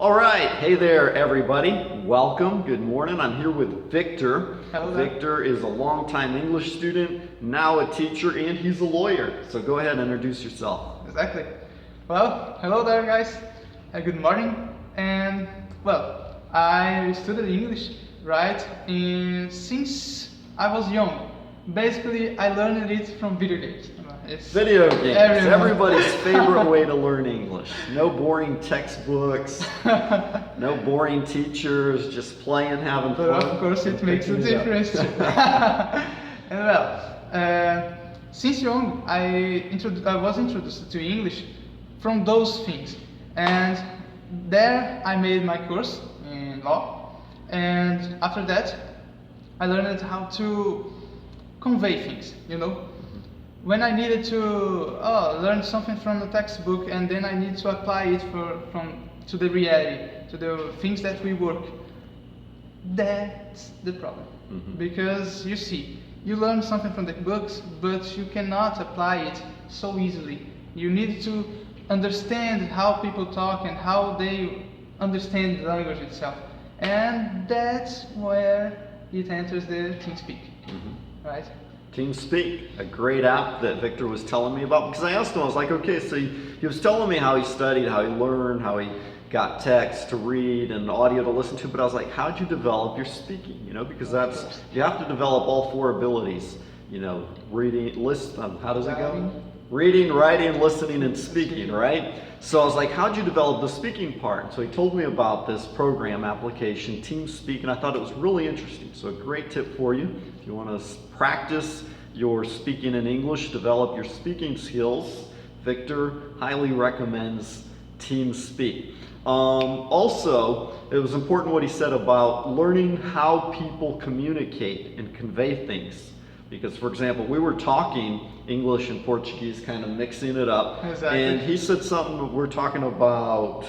All right, hey there everybody. Welcome, good morning. I'm here with Victor. Hello there. Victor is a longtime English student, now a teacher, and he's a lawyer. So go ahead and introduce yourself. Exactly. Well, hello there, guys. Good morning. And well, I studied English, right? Since I was young. Basically, I learned it from video games. It's Video games, everyone. everybody's favorite way to learn English. No boring textbooks, no boring teachers, just playing, having fun. But of course, it makes a difference. And well, since young, I was introduced to English from those things, and there I made my course in law, and after that, I learned how to convey things. When I needed to learn something from the textbook, and then I need to apply it to the reality, to the things that we work. That's the problem. Because you see, you learn something from the books, but you cannot apply it so easily. You need to understand how people talk and how they understand the language itself. And that's where it enters the TeamSpeak, right? TeamSpeak, a great app that Victor was telling me about, because I asked him, I was like, okay, so he was telling me how he studied, how he learned, how he got text to read and audio to listen to, but I was like, how'd you develop your speaking? Because you have to develop all four abilities, reading, listen, how does it go? Reading, writing, listening, and speaking, right? So I was like, how'd you develop the speaking part? So he told me about this program application, TeamSpeak, and I thought it was really interesting. So a great tip for you. If you want to practice your speaking in English, develop your speaking skills, Victor highly recommends TeamSpeak. Also, it was important what he said about learning how people communicate and convey things. Because, for example, we were talking English and Portuguese, kind of mixing it up. Exactly. And he said something, we're talking about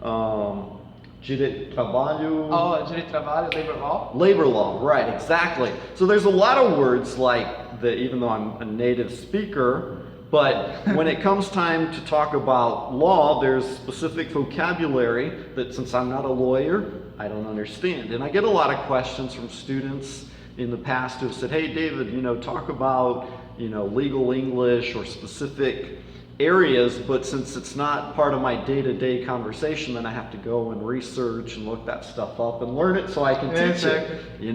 direito de trabalho. Oh, direito de trabalho, labor law. Labor law, right, exactly. So there's a lot of words like that, even though I'm a native speaker, but when it comes time to talk about law, there's specific vocabulary that, since I'm not a lawyer, I don't understand. And I get a lot of questions from students in the past who have said, hey David, talk about legal English or specific areas, but since it's not part of my day-to-day conversation, then I have to go and research and look that stuff up and learn it so I can teach it.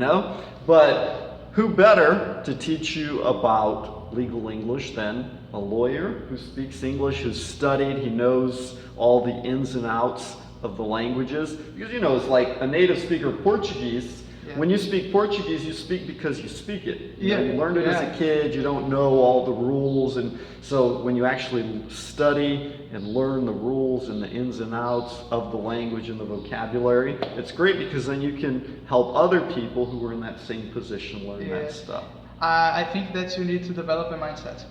But who better to teach you about legal English than a lawyer who speaks English, who's studied, he knows all the ins and outs of the languages. Because it's like a native speaker of Portuguese. When you speak Portuguese, you speak because you speak it. You learned it as a kid, you don't know all the rules, and so when you actually study and learn the rules and the ins and outs of the language and the vocabulary, it's great because then you can help other people who are in that same position learn that stuff. I think that you need to develop a mindset.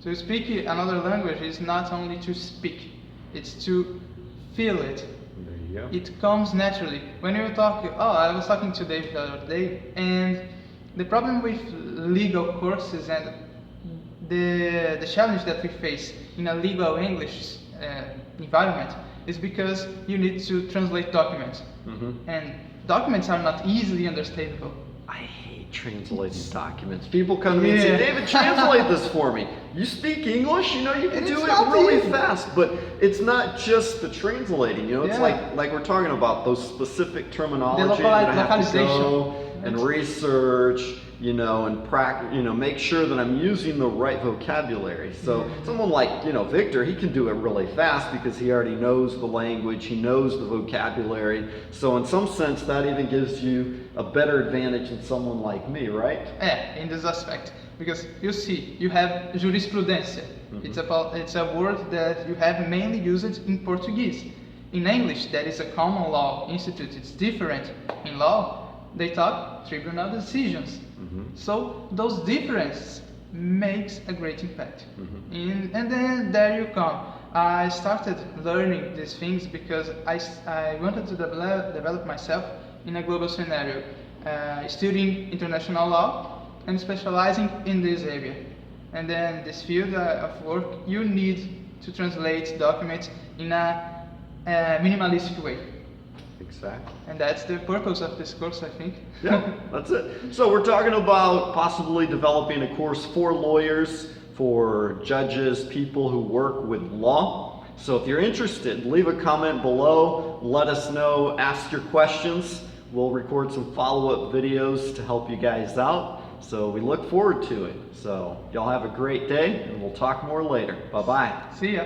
To speak another language is not only to speak, it's to feel it. It comes naturally. When you talk, I was talking to Dave the other day, and the problem with legal courses and the challenge that we face in a legal English environment is because you need to translate documents. And documents are not easily understandable. I hate translating documents. People come to me and say, David, translate this for me. You speak English, you can do it really fast, but it's not just the translating, it's like we're talking about those specific terminology that I have to go and research, and practice, make sure that I'm using the right vocabulary. So someone like, Victor, he can do it really fast because he already knows the language, he knows the vocabulary. So in some sense, that even gives you a better advantage than someone like me, right? Yeah, in this aspect. Because you see, you have jurisprudência. It's a word that you have mainly used in Portuguese. In English, that is a common law institute. It's different. In law, they talk tribunal decisions. So those differences makes a great impact. And then there you come. I started learning these things because I wanted to develop myself in a global scenario, studying international law and specializing in this area. And then this field of work, you need to translate documents in a minimalistic way. Exactly. And that's the purpose of this course, I think. Yeah, that's it. So we're talking about possibly developing a course for lawyers, for judges, people who work with law. So if you're interested, leave a comment below, let us know, ask your questions. We'll record some follow-up videos to help you guys out. So we look forward to it. So y'all have a great day, and we'll talk more later. Bye-bye. See ya.